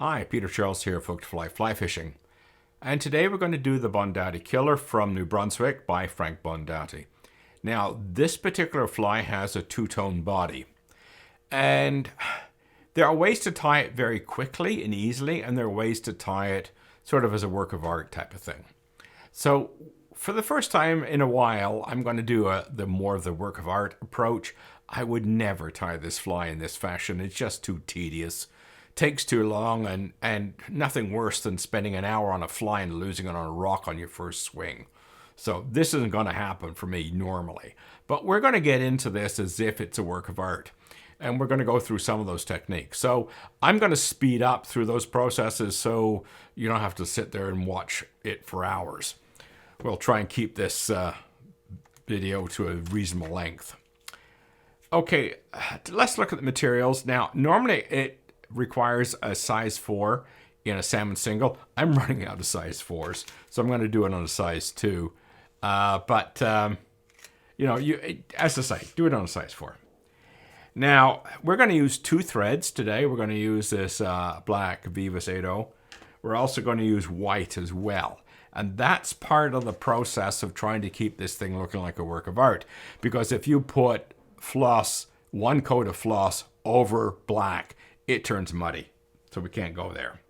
Hi, Peter Charles here, Folk to Fly Fly Fishing. And today we're going to do the Bondatti Killer from New Brunswick by Frank Bondatti. Now, this particular fly has a two-tone body. And there are ways to tie it very quickly and easily, and there are ways to tie it sort of as a work of art type of thing. So, for the first time in a while, I'm going to do the more of the work of art approach. I would never tie this fly in this fashion. It's just too tedious. Takes too long, and nothing worse than spending an hour on a fly and losing it on a rock on your first swing. So this isn't going to happen for me normally. But we're going to get into this as if it's a work of art. And we're going to go through some of those techniques. So I'm going to speed up through those processes so you don't have to sit there and watch it for hours. We'll try and keep this video to a reasonable length. Okay, let's look at the materials. Now, normally it requires a size 4 in a salmon single. I'm running out of size 4s, so I'm going to do it on a size 2. But as I say, do it on a size 4. Now, we're going to use 2 threads today. We're going to use this black Vivus 80. We're also going to use white as well. And that's part of the process of trying to keep this thing looking like a work of art. Because if you put floss, one coat of floss over black, it turns muddy, so we can't go there.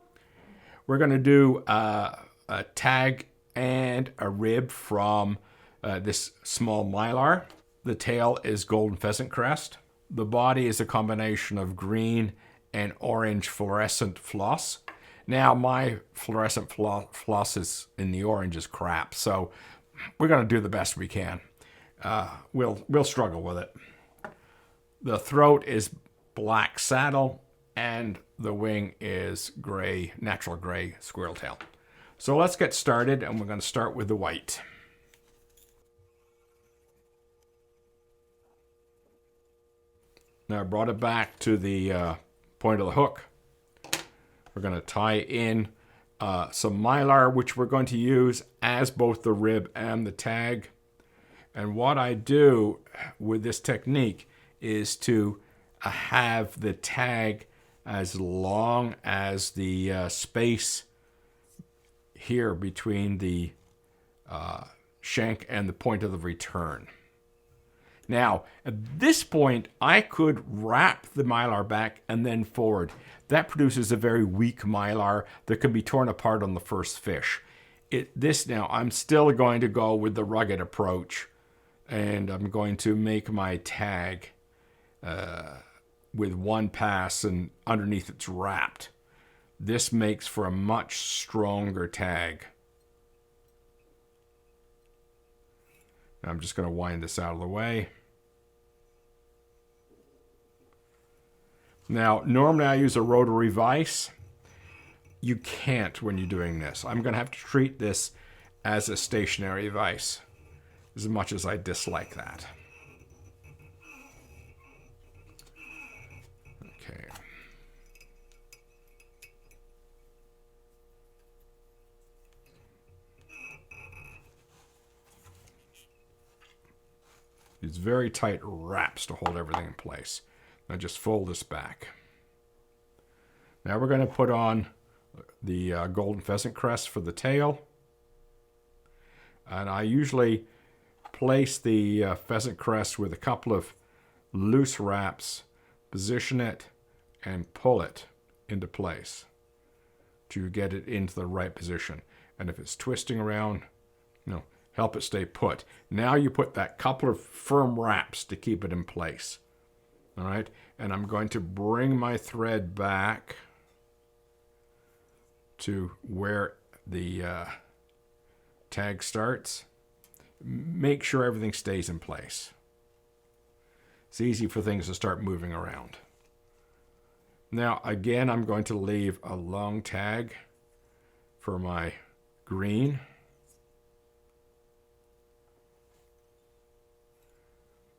We're going to do a tag and a rib from this small mylar. The tail is golden pheasant crest. The body is a combination of green and orange fluorescent floss. Now, my fluorescent floss is in the orange is crap, so we're going to do the best we can. We'll struggle with it. The throat is black saddle, and the wing is gray, natural gray squirrel tail. So let's get started, and we're going to start with the white. Now I brought it back to the point of the hook. We're going to tie in some mylar, which we're going to use as both the rib and the tag. And what I do with this technique is to have the tag as long as the space here between the shank and the point of the return. Now, at this point, I could wrap the mylar back and then forward. That produces a very weak mylar that can be torn apart on the first fish. Now, I'm still going to go with the rugged approach, and I'm going to make my tag with one pass, and underneath it's wrapped. This makes for a much stronger tag. Now I'm just going to wind this out of the way. Now, normally I use a rotary vise. You can't when you're doing this. I'm going to have to treat this as a stationary vise, as much as I dislike that. Okay. These very tight wraps to hold everything in place. Now just fold this back. Now we're going to put on the golden pheasant crest for the tail. And I usually place the pheasant crest with a couple of loose wraps, position it, and pull it into place to get it into the right position. And if it's twisting around, help it stay put. Now you put that couple of firm wraps to keep it in place. All right, and I'm going to bring my thread back to where the tag starts. Make sure everything stays in place. It's easy for things to start moving around. Now, again, I'm going to leave a long tag for my green.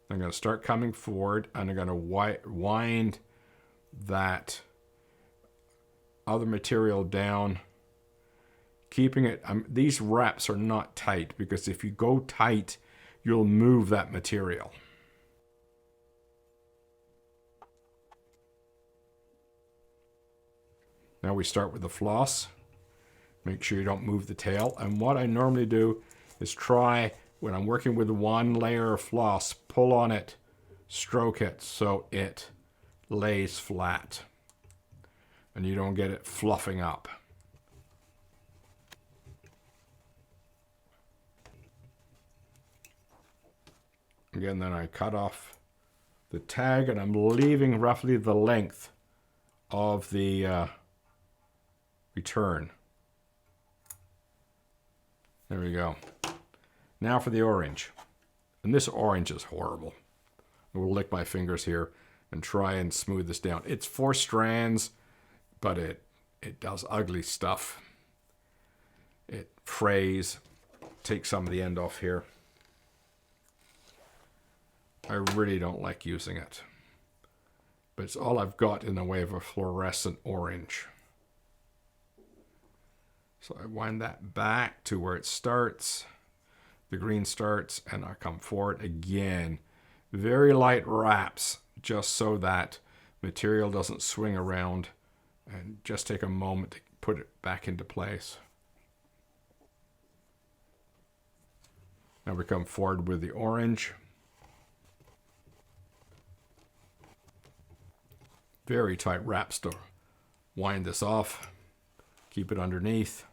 I'm going to start coming forward, and I'm going to wind that other material down, keeping it. These wraps are not tight, because if you go tight, you'll move that material. Now we start with the floss. Make sure you don't move the tail. And what I normally do is try, when I'm working with one layer of floss, pull on it, stroke it so it lays flat. And you don't get it fluffing up. Again, then I cut off the tag and I'm leaving roughly the length of the return. There we go. Now for the orange. And this orange is horrible. I will lick my fingers here and try and smooth this down. It's 4 strands, but it does ugly stuff. It frays. Take some of the end off here. I really don't like using it. But it's all I've got in the way of a fluorescent orange. So I wind that back to where it starts. The green starts, and I come forward again. Very light wraps, just so that material doesn't swing around. And just take a moment to put it back into place. Now we come forward with the orange. Very tight wraps to wind this off. Keep it underneath.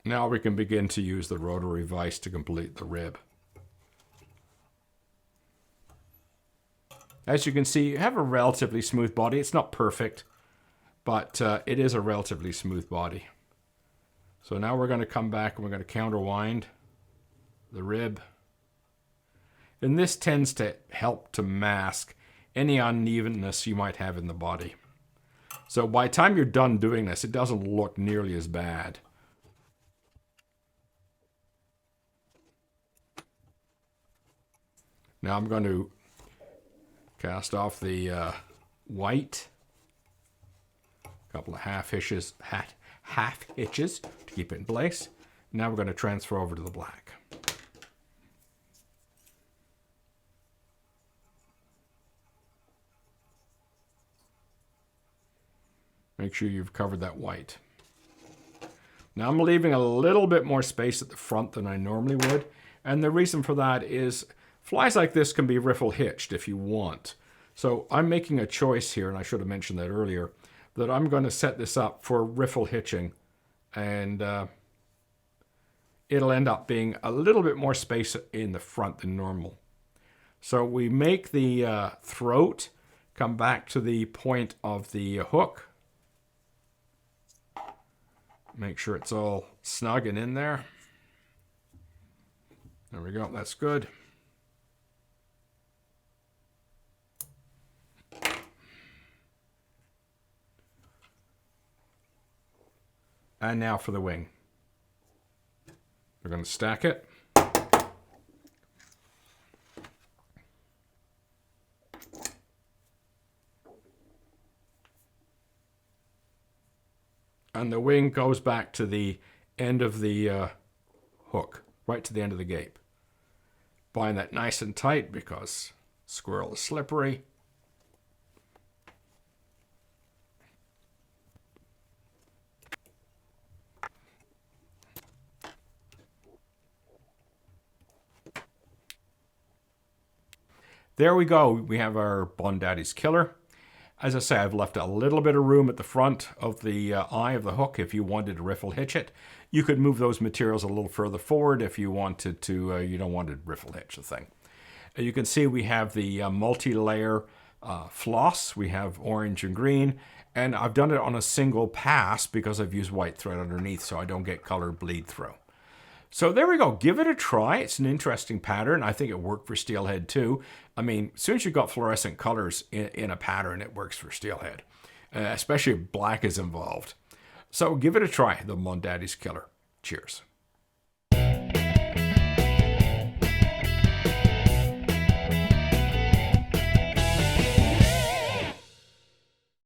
Now we can begin to use the rotary vise to complete the rib. As you can see, you have a relatively smooth body. It's not perfect, but it is a relatively smooth body. So now we're going to come back and we're going to counterwind the rib. And this tends to help to mask any unevenness you might have in the body. So by the time you're done doing this, it doesn't look nearly as bad. Now I'm going to cast off the white. A couple of half hitches to keep it in place. Now we're going to transfer over to the black. Make sure you've covered that white. Now I'm leaving a little bit more space at the front than I normally would. And the reason for that is flies like this can be riffle hitched if you want. So I'm making a choice here, and I should have mentioned that earlier, that I'm going to set this up for riffle hitching. And it'll end up being a little bit more space in the front than normal. So we make the throat come back to the point of the hook. Make sure it's all snug and in there. There we go, that's good. And now for the wing. We're going to stack it. And the wing goes back to the end of the hook, right to the end of the gape. Bind that nice and tight because squirrel is slippery. There we go. We have our Bondatti's killer. As I say, I've left a little bit of room at the front of the eye of the hook if you wanted to riffle hitch it. You could move those materials a little further forward if you wanted to, you don't want to riffle hitch the thing. You can see we have the multi-layer floss. We have orange and green, and I've done it on a single pass because I've used white thread underneath so I don't get color bleed through. So there we go. Give it a try. It's an interesting pattern. I think it worked for steelhead too. I mean, as soon as you've got fluorescent colors in a pattern, it works for steelhead, especially if black is involved. So give it a try, the Bondatti's killer. Cheers.